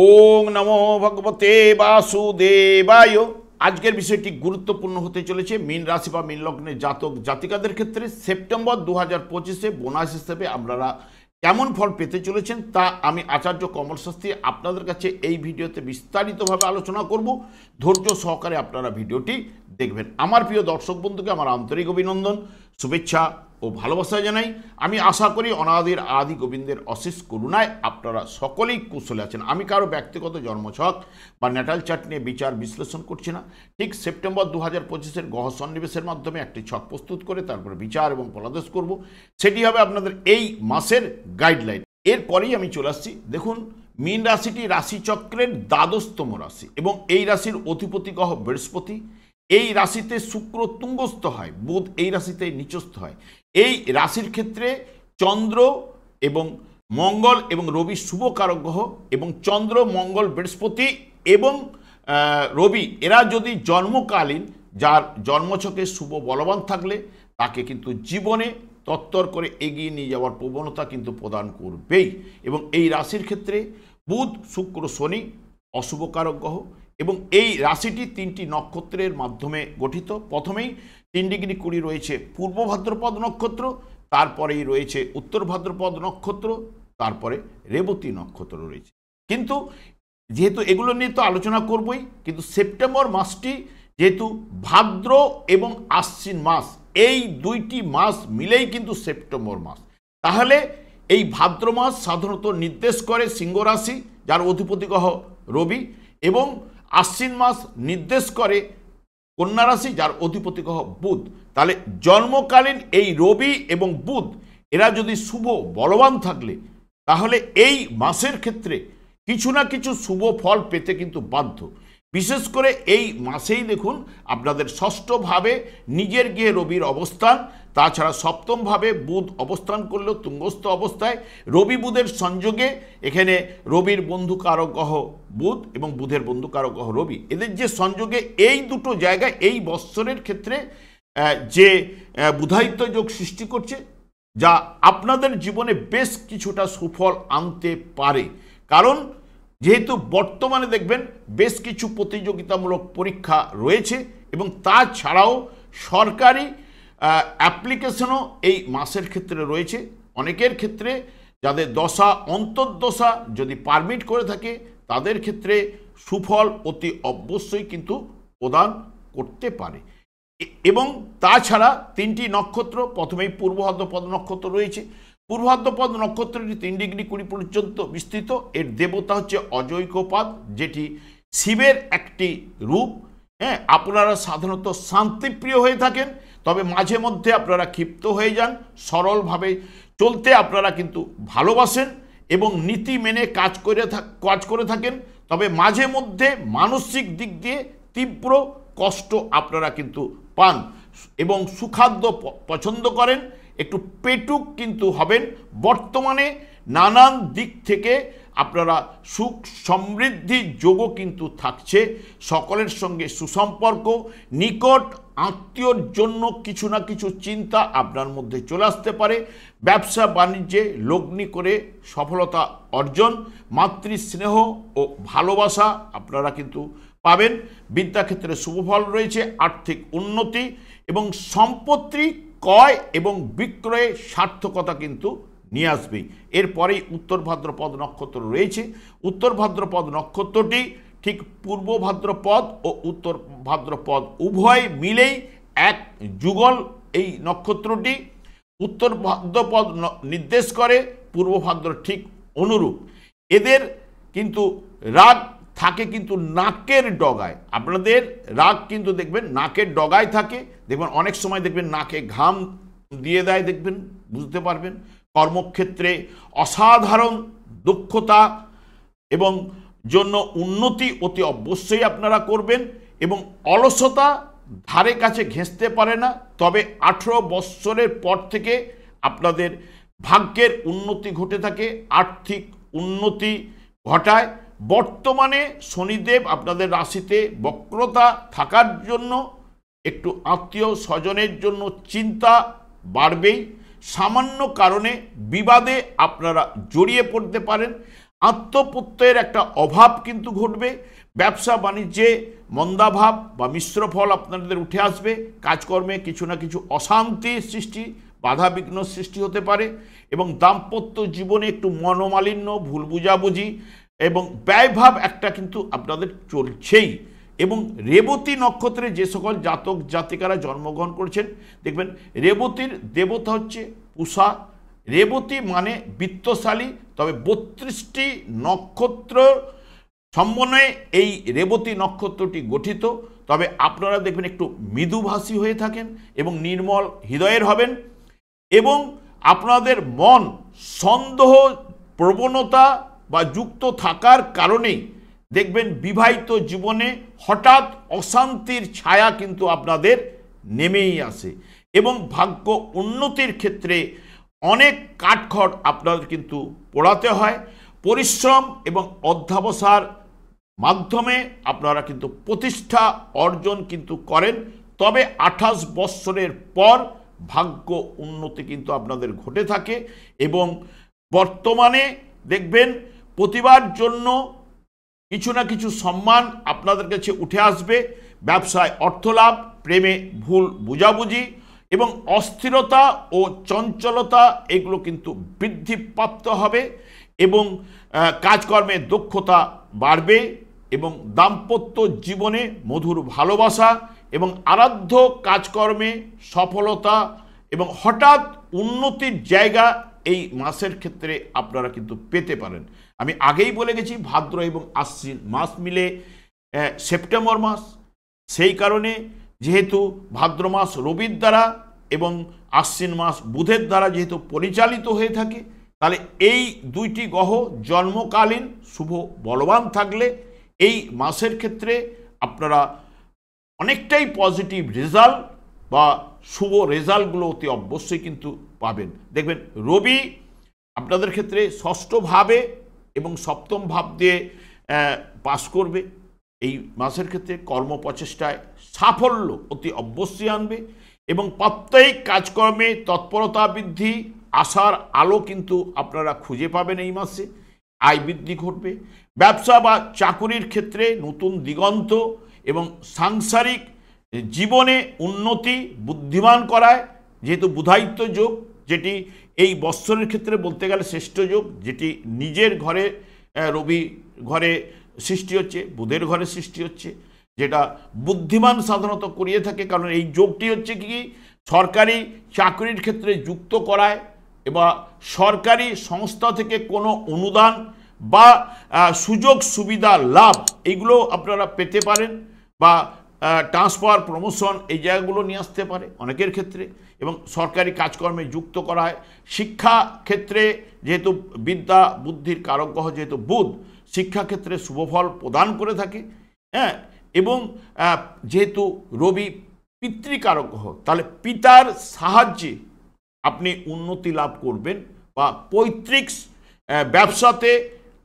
ওং নমো ভগবতে বাসুদেবায়। আজকের বিষয়টি গুরুত্বপূর্ণ হতে চলেছে মীন রাশি বা মীন লগ্নের জাতক জাতিকাদের ক্ষেত্রে। সেপ্টেম্বর 2025-এ বোনাস হিসেবে আপনারা কেমন ফল পেতে চলেছেন তা আমি আচার্য কমল শাস্ত্রী আপনাদের কাছে এই ভিডিওতে বিস্তারিতভাবে আলোচনা করব। ধৈর্য সহকারে আপনারা ভিডিওটি দেখবেন। আমার প্রিয় দর্শক বন্ধুকে আমার আন্তরিক অভিনন্দন, শুভেচ্ছা ও ভালোবাসা জানাই। আমি আশা করি অনাদির আদি গোবিন্দের অশেষ করুণায় আপনারা সকলেই কুশলে আছেন। আমি কারো ব্যক্তিগত জন্মছক বা ন্যাটাল চার্ট নিয়ে বিচার বিশ্লেষণ করছি না। ঠিক সেপ্টেম্বর 2025-এর গ্রহ সন্নিবেশের মাধ্যমে একটি ছক প্রস্তুত করে তারপরে বিচার এবং ফলাদেশ করব। সেটি হবে আপনাদের এই মাসের গাইডলাইন। এরপরেই আমি চলে আসছি। দেখুন, মীন রাশিটি রাশিচক্রের দ্বাদশতম রাশি এবং এই রাশির অধিপতি গ্রহ বৃহস্পতি। এই রাশিতে শুক্র তুঙ্গস্থ হয়, বুধ এই রাশিতে নিচস্থ হয়। এই রাশির ক্ষেত্রে চন্দ্র এবং মঙ্গল এবং রবি শুভ কারক গ্রহ, এবং চন্দ্র মঙ্গল বৃহস্পতি এবং রবি এরা যদি জন্মকালীন যার জন্মছকে শুভ বলবান থাকলে তাকে কিন্তু জীবনে তত্তর করে এগিয়ে নিয়ে যাওয়ার প্রবণতা কিন্তু প্রদান করবেই। এবং এই রাশির ক্ষেত্রে বুধ শুক্র শনি অশুভ কারক গ্রহ, এবং এই রাশিটি তিনটি নক্ষত্রের মাধ্যমে গঠিত। প্রথমেই 3°20 রয়েছে পূর্ব ভাদ্রপদ নক্ষত্র, তারপরেই রয়েছে উত্তর ভাদ্রপদ নক্ষত্র, তারপরে রেবতী নক্ষত্র রয়েছে। কিন্তু যেহেতু এগুলো নিয়ে তো আলোচনা করবই, কিন্তু সেপ্টেম্বর মাসটি যেহেতু ভাদ্র এবং আশ্বিন মাস, এই দুইটি মাস মিলেই কিন্তু সেপ্টেম্বর মাস, তাহলে এই ভাদ্র মাস সাধারণত নির্দেশ করে সিংহ রাশি যার অধিপতি গ্রহ রবি, এবং আশ্বিন মাস নির্দেশ করে কন্যা রাশি যার অধিপতি গ্রহ বুধ। তাহলে জন্মকালীন এই রবি এবং বুধ এরা যদি শুভ বলবান থাকলে তাহলে এই মাসের ক্ষেত্রে কিছু না কিছু শুভ ফল পেতে কিন্তু বাধ্য। বিশেষ করে এই মাসেই দেখুন আপনাদের ষষ্ঠভাবে নিজের গৃহে রবির অবস্থান, তাছাড়া সপ্তমভাবে বুধ অবস্থান করলেও তুঙ্গস্থ অবস্থায় রবি বুধের সংযোগে, এখানে রবির বন্ধু কারক গ্রহ বুধ এবং বুধের বন্ধু কারক গ্রহ রবি, এদের যে সংযোগে এই দুটো জায়গায় এই বৎসরের ক্ষেত্রে যে বুধায়িত্ব যোগ সৃষ্টি করছে, যা আপনাদের জীবনে বেশ কিছুটা সুফল আনতে পারে। কারণ যেহেতু বর্তমানে দেখবেন বেশ কিছু প্রতিযোগিতামূলক পরীক্ষা রয়েছে, এবং তাছাড়াও সরকারি অ্যাপ্লিকেশনও এই মাসের ক্ষেত্রে রয়েছে। অনেকের ক্ষেত্রে যাদের দশা অন্তর্দশা যদি পারমিট করে থাকে তাদের ক্ষেত্রে সুফল অতি অবশ্যই কিন্তু প্রদান করতে পারে। এবং তাছাড়া তিনটি নক্ষত্র, প্রথমেই পূর্ব ভাদ্রপদ নক্ষত্র রয়েছে। পূর্ব ভাদ্রপদ নক্ষত্রটি 3°20 পর্যন্ত বিস্তৃত। এর দেবতা হচ্ছে অজৈকপাদ, যেটি শিবের একটি রূপ। হ্যাঁ, আপনারা সাধারণত শান্তিপ্রিয় হয়ে থাকেন, তবে মাঝে মধ্যে আপনারা ক্ষিপ্ত হয়ে যান। সরলভাবে চলতে আপনারা কিন্তু ভালোবাসেন এবং নীতি মেনে কাজ করে থাকেন, তবে মাঝে মধ্যে মানসিক দিক দিয়ে তীব্র কষ্ট আপনারা কিন্তু পান, এবং সুখাদ্য পছন্দ করেন, একটু পেটুক কিন্তু হবেন। বর্তমানে নানান দিক থেকে আপনারা সুখ সমৃদ্ধির যোগও কিন্তু থাকছে। সকলের সঙ্গে সুসম্পর্ক, নিকট আত্মীয়র জন্য কিছু না কিছু চিন্তা আপনার মধ্যে চলে আসতে পারে। ব্যবসা বাণিজ্যে লগ্নি করে সফলতা অর্জন, মাতৃস্নেহ ও ভালোবাসা আপনারা কিন্তু পাবেন। বিদ্যাক্ষেত্রে শুভফল রয়েছে, আর্থিক উন্নতি এবং সম্পত্তি ক্রয় এবং বিক্রয়ে সার্থকতা কিন্তু নিয়ে আসবেই। এরপরেই উত্তর ভাদ্রপদ নক্ষত্র রয়েছে। উত্তর ভাদ্রপদ নক্ষত্রটি ঠিক পূর্ব ভাদ্রপদ ও উত্তর ভাদ্রপদ উভয় মিলেই এক যুগল। এই নক্ষত্রটি উত্তর ভাদ্রপদ নির্দেশ করে, পূর্ব ভাদ্র ঠিক অনুরূপ। এদের কিন্তু রাগ থাকে কিন্তু নাকের ডগায়। আপনাদের রাগ কিন্তু দেখবেন নাকের ডগায় থাকে। দেখবেন অনেক সময় দেখবেন নাকে ঘাম দিয়ে দেয়, দেখবেন বুঝতে পারবেন। কর্মক্ষেত্রে অসাধারণ দক্ষতা এবং জন্য উন্নতি অতি অবশ্যই আপনারা করবেন, এবং অলসতা ধারে কাছে ঘেঁষতে পারে না। তবে 18 বৎসরের পর থেকে আপনাদের ভাগ্যের উন্নতি ঘটে থাকে, আর্থিক উন্নতি ঘটায়। বর্তমানে শনিদেব আপনাদের রাশিতে বক্রতা থাকার জন্য একটু আত্মীয় স্বজনের জন্য চিন্তা বাড়বেই। সামান্য কারণে বিবাদে আপনারা জড়িয়ে পড়তে পারেন। আত্মপ্রত্যয়ের একটা অভাব কিন্তু ঘটবে, ব্যবসা বাণিজ্যে মন্দাভাব বা মিশ্র ফল আপনাদের উঠে আসবে, কাজকর্মে কিছু না কিছু অশান্তির সৃষ্টি, বাধা বিঘ্ন সৃষ্টি হতে পারে, এবং দাম্পত্য জীবনে একটু মনোমালিন্য, ভুল বুঝাবুঝি এবং ব্যয়ভাব একটা কিন্তু আপনাদের চলছেই। এবং রেবতী নক্ষত্রে যে সকল জাতক জাতিকারা জন্মগ্রহণ করেছেন, দেখবেন রেবতীর দেবতা হচ্ছে পূষা। রেবতী মানে বিত্তশালী, তবে 32টি নক্ষত্র সমন্বয়ে এই রেবতী নক্ষত্রটি গঠিত। তবে আপনারা দেখবেন একটু মৃদুভাষী হয়ে থাকেন এবং নির্মল হৃদয়ের হবেন, এবং আপনাদের মন সন্দেহ প্রবণতা বা যুক্ত থাকার কারণেই দেখবেন বিবাহিত জীবনে হঠাৎ অশান্তির ছায়া কিন্তু আপনাদের নেমেই আসে, এবং ভাগ্য উন্নতির ক্ষেত্রে অনেক কাঠখড় আপনাদের কিন্তু পোড়াতে হয়। পরিশ্রম এবং অধ্যবসায়ের মাধ্যমে আপনারা কিন্তু প্রতিষ্ঠা অর্জন কিন্তু করেন। তবে 28 বৎসরের পর ভাগ্য উন্নতি কিন্তু আপনাদের ঘটে থাকে, এবং বর্তমানে দেখবেন প্রতিবার জন্য কিছু না কিছু সম্মান আপনাদের কাছে উঠে আসবে। ব্যবসায় অর্থলাভ, প্রেমে ভুল বুঝাবুঝি এবং অস্থিরতা ও চঞ্চলতা এগুলো কিন্তু বৃদ্ধিপ্রাপ্ত হবে, এবং কাজকর্মে দক্ষতা বাড়বে, এবং দাম্পত্য জীবনে মধুর ভালোবাসা এবং আরাধ্য কাজকর্মে সফলতা এবং হঠাৎ উন্নতির জায়গা এই মাসের ক্ষেত্রে আপনারা কিন্তু পেতে পারেন। আমি আগেই বলে গেছি ভাদ্র এবং আশ্বিন মাস মিলে সেপ্টেম্বর মাস, সেই কারণে যেহেতু ভাদ্র মাস রবির দ্বারা এবং আশ্বিন মাস বুধের দ্বারা যেহেতু পরিচালিত হয়ে থাকে, তাহলে এই দুইটি গ্রহ জন্মকালীন শুভ বলবান থাকলে এই মাসের ক্ষেত্রে আপনারা অনেকটাই পজিটিভ রেজাল্ট বা শুভ রেজাল্টগুলো অতি অবশ্যই কিন্তু পাবেন। দেখবেন রবি আপনাদের ক্ষেত্রে ষষ্ঠ ভাবে এবং সপ্তম ভাব দিয়ে পাস করবে। এই মাসের ক্ষেত্রে কর্ম প্রচেষ্টায় সাফল্য অতি অবশ্যই আনবে, এবং প্রাত্যহিক কাজকর্মে তৎপরতা বৃদ্ধি, আশার আলো কিন্তু আপনারা খুঁজে পাবেন এই মাসে। আয় বৃদ্ধি ঘটবে। ব্যবসা বা চাকুরির ক্ষেত্রে নতুন দিগন্ত এবং সাংসারিক জীবনে উন্নতি বুদ্ধিমান করায়, যেহেতু বুধায়িত্ব যোগ, যেটি এই বৎসরের ক্ষেত্রে বলতে গেলে শ্রেষ্ঠ যোগ, যেটি নিজের ঘরে রবি ঘরে সৃষ্টি হচ্ছে, বুধের ঘরে সৃষ্টি হচ্ছে, যেটা বুদ্ধিমান সাধারণত করিয়ে থাকে। কারণ এই যোগটি হচ্ছে কি সরকারি চাকরির ক্ষেত্রে যুক্ত করায়, এবং সরকারি সংস্থা থেকে কোনো অনুদান বা সুযোগ সুবিধা লাভ এইগুলো আপনারা পেতে পারেন, বা ট্রান্সফার প্রমোশন এই জায়গাগুলো নিয়ে আসতে পারে অনেকের ক্ষেত্রে, এবং সরকারি কাজকর্মে যুক্ত করা হয়। শিক্ষা ক্ষেত্রে যেহেতু বিদ্যা বুদ্ধির কারক গ্রহ যেহেতু বুধ, শিক্ষাক্ষেত্রে শুভফল প্রদান করে থাকে, হ্যাঁ। এবং যেহেতু রবি পিতৃকারক গ্রহ, তাহলে পিতার সাহায্যে আপনি উন্নতি লাভ করবেন, বা পৈতৃক ব্যবসাতে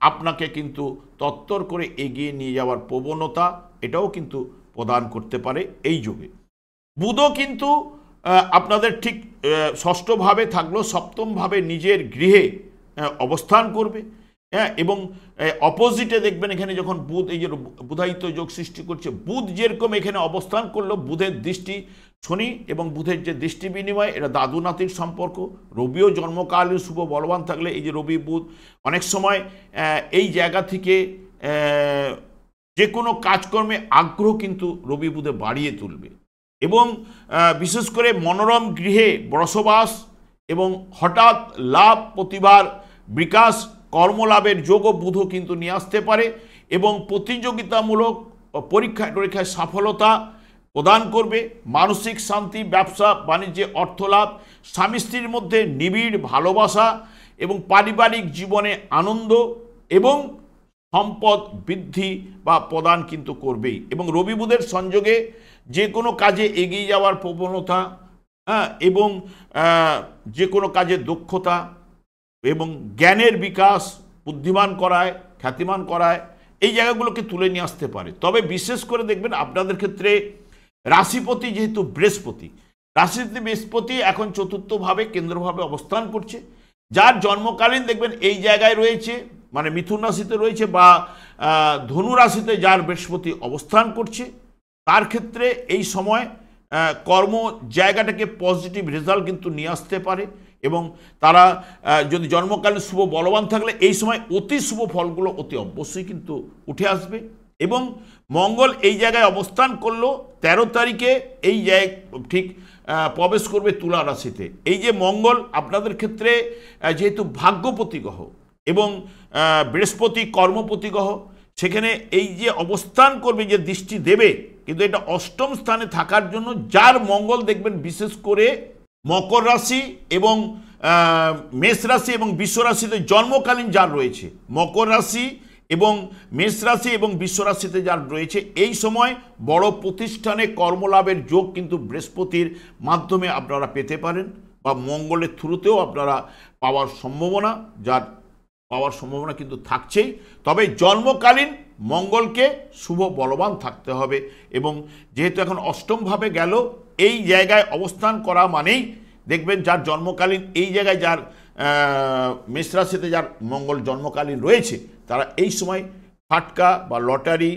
আপনাকে কিন্তু তত্তর করে এগিয়ে নিয়ে যাওয়ার প্রবণতা এটাও কিন্তু প্রদান করতে পারে এই যোগে। বুধও কিন্তু আপনাদের ঠিক ষষ্ঠভাবে থাকলেও সপ্তমভাবে নিজের গৃহে অবস্থান করবে, হ্যাঁ। এবং অপোজিটে দেখবেন এখানে যখন বুধ এই যে বুধায়িত্ব যোগ সৃষ্টি করছে, বুধ যেরকম এখানে অবস্থান করলো, বুধের দৃষ্টি শনি এবং বুধের যে দৃষ্টি বিনিময়, এটা দাদু নাতির সম্পর্ক। রবিও জন্মকালীন শুভ বলবান থাকলে এই যে রবি বুধ অনেক সময় এই জায়গা থেকে যে কোনো কাজকর্মে আগ্রহ কিন্তু রবি বুধে বাড়িয়ে তুলবে, এবং বিশেষ করে মনোরম গৃহে বসবাস এবং হঠাৎ লাভ প্রতিভার বিকাশ, কর্মলাভের যোগও বুধও কিন্তু নিয়ে আসতে পারে, এবং প্রতিযোগিতামূলক পরীক্ষায় সফলতা প্রদান করবে। মানসিক শান্তি, ব্যবসা বাণিজ্যে অর্থলাভ, স্বামী স্ত্রীর মধ্যে নিবিড় ভালোবাসা এবং পারিবারিক জীবনে আনন্দ এবং সম্পদ বৃদ্ধি বা প্রদান কিন্তু করবেই। এবং রবি বুধের সংযোগে যে কোনো কাজে এগিয়ে যাওয়ার প্রবণতা, হ্যাঁ, এবং যে কোনো কাজে দক্ষতা এবং জ্ঞানের বিকাশ, বুদ্ধিমান করায়, খ্যাতিমান করায়, এই জায়গাগুলোকে তুলে নিয়ে আসতে পারে। তবে বিশেষ করে দেখবেন আপনাদের ক্ষেত্রে রাশিপতি যেহেতু বৃহস্পতি, রাশিপতি বৃহস্পতি এখন চতুর্থভাবে কেন্দ্রভাবে অবস্থান করছে, যার জন্মকালীন দেখবেন এই জায়গায় রয়েছে মানে মিথুন রাশিতে রয়েছে বা ধনু রাশিতে যার বৃহস্পতি অবস্থান করছে, তার ক্ষেত্রে এই সময় কর্ম জায়গাটাকে পজিটিভ রেজাল্ট কিন্তু নিয়ে আসতে পারে। এবং তারা যদি জন্মকালীন শুভ বলবান থাকলে এই সময় অতি শুভ ফলগুলো অতি অবশ্যই কিন্তু উঠে আসবে। এবং মঙ্গল এই জায়গায় অবস্থান করলো 13 তারিখে এই জায়গায় ঠিক প্রবেশ করবে তুলা রাশিতে। এই যে মঙ্গল আপনাদের ক্ষেত্রে যেহেতু ভাগ্যপতি গ্রহ এবং বৃহস্পতি কর্মপতি গ্রহ, সেখানে এই যে অবস্থান করবে, যে দৃষ্টি দেবে, কিন্তু এটা অষ্টম স্থানে থাকার জন্য যার মঙ্গল দেখবেন বিশেষ করে মকর রাশি এবং মেষ রাশি এবং বৃষ রাশিতে জন্মকালীন যার রয়েছে, মকর রাশি এবং মেষ রাশি এবং বৃষ রাশিতে যার রয়েছে, এই সময় বড় প্রতিষ্ঠানে কর্মলাভের যোগ কিন্তু বৃহস্পতির মাধ্যমে আপনারা পেতে পারেন বা মঙ্গলের থ্রুতেও আপনারা পাওয়ার সম্ভাবনা কিন্তু থাকছেই। তবে জন্মকালীন মঙ্গলকে শুভ বলবান থাকতে হবে। এবং যেহেতু এখন অষ্টমভাবে গেল, এই জায়গায় অবস্থান করা মানেই দেখবেন যার জন্মকালীন এই জায়গায় যার মেষ রাশিতে যার মঙ্গল জন্মকালীন রয়েছে, তারা এই সময় ফাটকা বা লটারি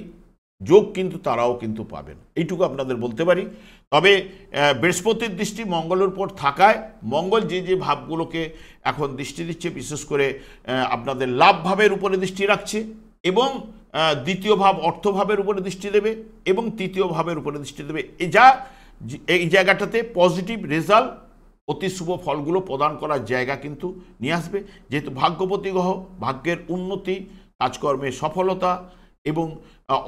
যোগ কিন্তু তারাও কিন্তু পাবেন, এইটুকু আপনাদের বলতে পারি। তবে বৃহস্পতির দৃষ্টি মঙ্গলের উপর থাকায় মঙ্গল যে যে ভাবগুলোকে এখন দৃষ্টি দিচ্ছে, বিশেষ করে আপনাদের লাভ ভাবের উপরে দৃষ্টি রাখছে এবং দ্বিতীয় ভাব অর্থভাবের উপরে দৃষ্টি দেবে এবং তৃতীয় ভাবের উপরে দৃষ্টি দেবে। এই জায়গাটাতে পজিটিভ রেজাল্ট, অতি শুভ ফলগুলো প্রদান করার জায়গা কিন্তু নিয়ে আসবে। যেহেতু ভাগ্যপতি গ্রহ, ভাগ্যের উন্নতি, কাজকর্মের সফলতা এবং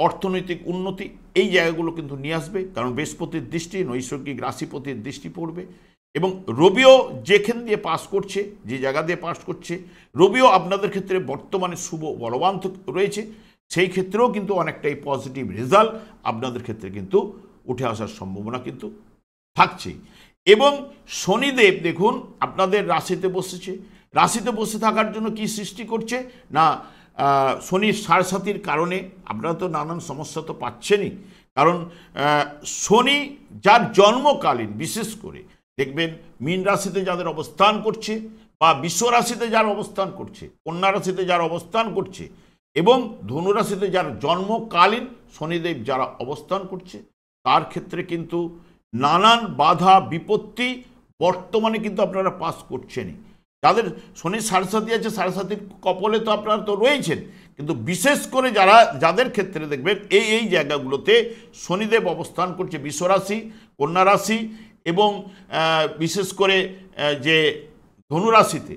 অর্থনৈতিক উন্নতি, এই জায়গাগুলো কিন্তু নিয়ে আসবে। কারণ বৃহস্পতির দৃষ্টি নৈসর্গিক রাশিপতির দৃষ্টি পড়বে এবং রবিও যেখান দিয়ে পাস করছে, যে জায়গা দিয়ে পাস করছে, রবিও আপনাদের ক্ষেত্রে বর্তমানে শুভ বলবান রয়েছে, সেই ক্ষেত্রেও কিন্তু অনেকটাই পজিটিভ রেজাল্ট আপনাদের ক্ষেত্রে কিন্তু উঠে আসার সম্ভাবনা কিন্তু থাকছেই। এবং শনিদেব দেখুন আপনাদের রাশিতে বসেছে, রাশিতে বসে থাকার জন্য কি সৃষ্টি করছে না, শনির সাড়ে কারণে আপনারা তো নানান সমস্যা তো পাচ্ছেনই। কারণ শনি যার জন্মকালীন বিশেষ করে দেখবেন মীন রাশিতে যাদের অবস্থান করছে বা বৃষ রাশিতে যার অবস্থান করছে, কন্যা রাশিতে যার অবস্থান করছে এবং ধনু রাশিতে যার জন্মকালীন শনিদেব যারা অবস্থান করছে, তার ক্ষেত্রে কিন্তু নানান বাধা বিপত্তি বর্তমানে কিন্তু আপনারা পাস করছেনই। যাদের শনির সাড়ে আছে, সাড়ে কপালে তো আপনারা তো রয়েছেন, কিন্তু বিশেষ করে যাদের ক্ষেত্রে দেখবেন এই জায়গাগুলোতে শনিদেব অবস্থান করছে, বৃষ রাশি, কন্যা রাশি এবং বিশেষ করে যে ধনু রাশিতে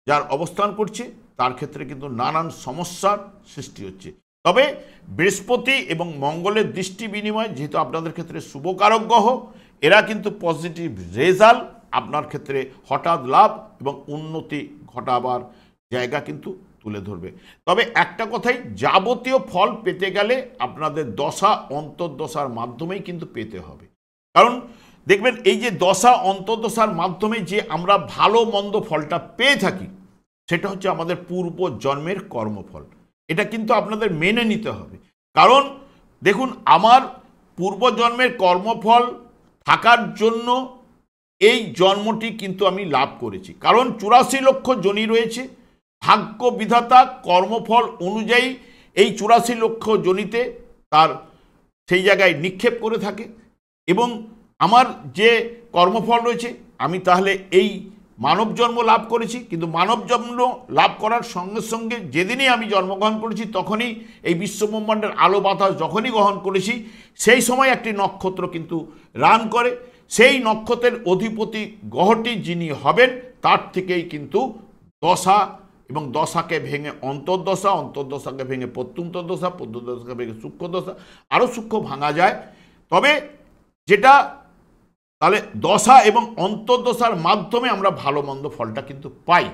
যার অবস্থান করছে, তার ক্ষেত্রে কিন্তু নানান সমস্যার সৃষ্টি হচ্ছে। তবে বৃহস্পতি এবং মঙ্গলের দৃষ্টি বিনিময় যেহেতু আপনাদের ক্ষেত্রে শুভকারক গ্রহ, এরা কিন্তু পজিটিভ রেজাল্ট আপনার ক্ষেত্রে হঠাৎ লাভ এবং উন্নতি ঘটাবার জায়গা কিন্তু তুলে ধরবে। তবে একটা কথাই, যাবতীয় ফল পেতে গেলে আপনাদের দশা অন্তর্দশার মাধ্যমেই কিন্তু পেতে হবে। কারণ দেখবেন এই যে দশা অন্তর্দশার মাধ্যমে যে আমরা ভালো মন্দ ফলটা পেয়ে থাকি, সেটা হচ্ছে আমাদের পূর্ব জন্মের কর্মফল। এটা কিন্তু আপনাদের মেনে নিতে হবে। কারণ দেখুন, আমার পূর্বজন্মের কর্মফল থাকার জন্য এই জন্মটি কিন্তু আমি লাভ করেছি। কারণ 84 লক্ষ যোনি রয়েছে, ভাগ্য বিধাতা কর্মফল অনুযায়ী এই 84 লক্ষ যোনিতে তার সেই জায়গায় নিক্ষেপ করে থাকে এবং আমার যে কর্মফল রয়েছে, আমি তাহলে এই মানব জন্ম লাভ করেছি। কিন্তু মানব জন্ম লাভ করার সঙ্গে সঙ্গে যেদিনই আমি জন্মগ্রহণ করেছি, তখনই এই বিশ্বব্রহ্মাণ্ডের আলো বাতাস যখনই গ্রহণ করেছি, সেই সময় একটি নক্ষত্র কিন্তু রান করে। সেই নক্ষত্রের অধিপতি গ্রহটি যিনি হবেন, তার থেকেই কিন্তু দশা এবং দশাকে ভেঙে অন্তর্দশা, অন্তর্দশাকে ভেঙে প্রত্যন্তর্দশা, প্রত্যন্তদশাকে ভেঙে সূক্ষ্মদশা, আরও সূক্ষ্ম ভাঙা যায়। তবে যেটা তাহলে দশা এবং অন্তর্দশার মাধ্যমে আমরা ভালো মন্দ ফলটা কিন্তু পাই।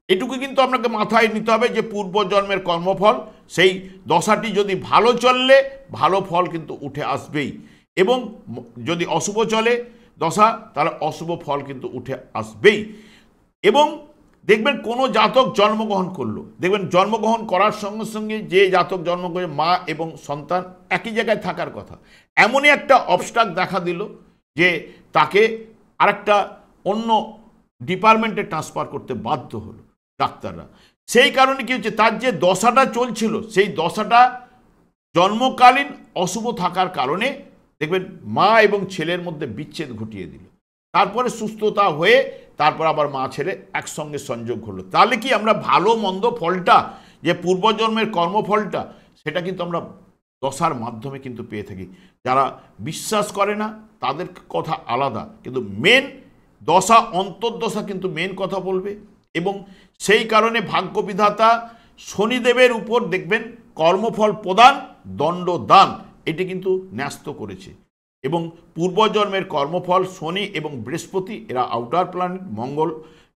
এটুকু কিন্তু আপনাকে মাথায় নিতে হবে যে পূর্বজন্মের কর্মফল, সেই দশাটি যদি ভালো চললে ভালো ফল কিন্তু উঠে আসবেই, এবং যদি অশুভ চলে দশা, তাহলে অশুভ ফল কিন্তু উঠে আসবেই। এবং দেখবেন কোনো জাতক জন্মগ্রহণ করলো, দেখবেন জন্মগ্রহণ করার সঙ্গে সঙ্গে যে জাতক জন্ম করে মা এবং সন্তান একই জায়গায় থাকার কথা, এমনই একটা অবস্ট্রাক দেখা দিল যে তাকে আরেকটা অন্য ডিপার্টমেন্টে ট্রান্সফার করতে বাধ্য হলো। ডাক্তাররা। সেই কারণে কি হচ্ছে, তার যে দশাটা চলছিল সেই দশাটা জন্মকালীন অশুভ থাকার কারণে দেখবেন মা এবং ছেলের মধ্যে বিচ্ছেদ ঘটিয়ে দিল, তারপরে সুস্থতা হয়ে তারপর আবার মা ছেলে একসঙ্গে সংযোগ হলো। তাহলে কি আমরা ভালো মন্দ ফলটা, যে পূর্বজন্মের কর্মফলটা, সেটা কিন্তু আমরা দশার মাধ্যমে কিন্তু পেয়ে থাকি। যারা বিশ্বাস করে না তাদের কথা আলাদা, কিন্তু মেন দশা, অন্তর্দশা কিন্তু মেন কথা বলবে। এবং সেই কারণে ভাগ্যবিধাতা শনিদেবের উপর দেখবেন কর্মফল প্রদান, দণ্ড দান, এটি কিন্তু ন্যস্ত করেছে। এবং পূর্বজন্মের কর্মফল শনি এবং বৃহস্পতি, এরা আউটার প্ল্যানেট, মঙ্গল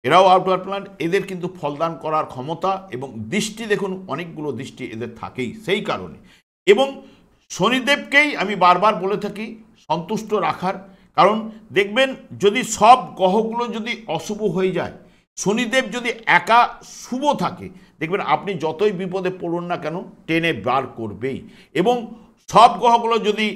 এরাও আউটার প্ল্যানেট, এদের কিন্তু ফলদান করার ক্ষমতা এবং দৃষ্টি, দেখুন অনেকগুলো দৃষ্টি এদের থাকেই। সেই কারণে এবং শনিদেবকেই আমি বারবার বলে থাকি সন্তুষ্ট রাখার, কারণ দেখবেন যদি সব গ্রহগুলো যদি অশুভ হয়ে যায়, শনিদেব যদি একা শুভ থাকে, দেখবেন আপনি যতই বিপদে পড়ুন না কেন টেনে বার করবেই। এবং সব গ্রহগুলো যদি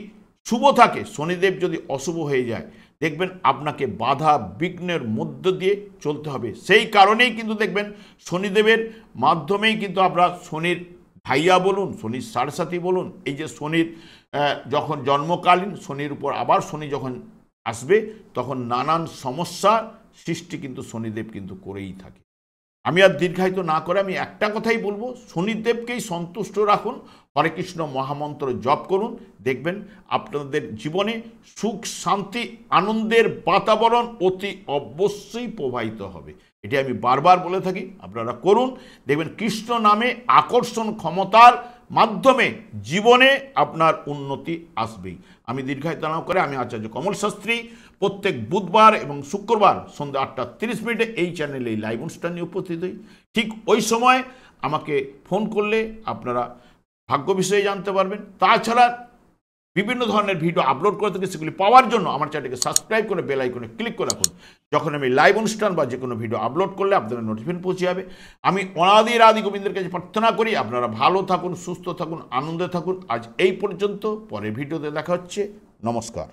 শুভ থাকে, শনিদেব যদি অশুভ হয়ে যায়, দেখবেন আপনাকে বাধা বিঘ্নের মধ্য দিয়ে চলতে হবে। সেই কারণেই কিন্তু দেখবেন শনিদেবের মাধ্যমেই কিন্তু আমরা শনির ভাইয়া বলুন, শনির সাড়সাথী বলুন, এই যে শনির যখন জন্মকালীন শনির উপর আবার শনি যখন আসবে, তখন নানান সমস্যার সৃষ্টি কিন্তু শনিদেব কিন্তু করেই থাকে। আমি আর দীর্ঘায়িত না করে আমি একটা কথাই বলবো, শনিদেবকেই সন্তুষ্ট রাখুন, হরে কৃষ্ণ মহামন্ত্র জপ করুন, দেখবেন আপনাদের জীবনে সুখ শান্তি আনন্দের বাতাবরণ অতি অবশ্যই প্রবাহিত হবে। এটি আমি বারবার বলে থাকি, আপনারা করুন, দেখবেন কৃষ্ণ নামে আকর্ষণ ক্ষমতার মাধ্যমে জীবনে আপনার উন্নতি আসবেই। আমি দীর্ঘায়িত না করে আমি আচার্য কমল শাস্ত্রী প্রত্যেক বুধবার এবং শুক্রবার সন্ধ্যা 8:30 এই চ্যানেলে এই লাইভ অনুষ্ঠান নিয়ে উপস্থিত হই। ঠিক ওই সময় আমাকে ফোন করলে আপনারা ভাগ্য বিষয়ে জানতে পারবেন। তাছাড়া বিভিন্ন ধরনের ভিডিও আপলোড করে থাকি, সেগুলি পাওয়ার জন্য আমার চ্যানেলকে সাবস্ক্রাইব করে বেল আইকনে ক্লিক করে রাখুন। যখন আমি লাইভ অনুষ্ঠান বা যে কোনো ভিডিও আপলোড করলে আপনাদের নোটিফিকেশন পৌঁছে যাবে। আমি অনাদি আদি গোবিন্দের কাছে প্রার্থনা করি আপনারা ভালো থাকুন, সুস্থ থাকুন, আনন্দে থাকুন। আজ এই পর্যন্ত, পরের ভিডিওতে দেখা হচ্ছে। নমস্কার।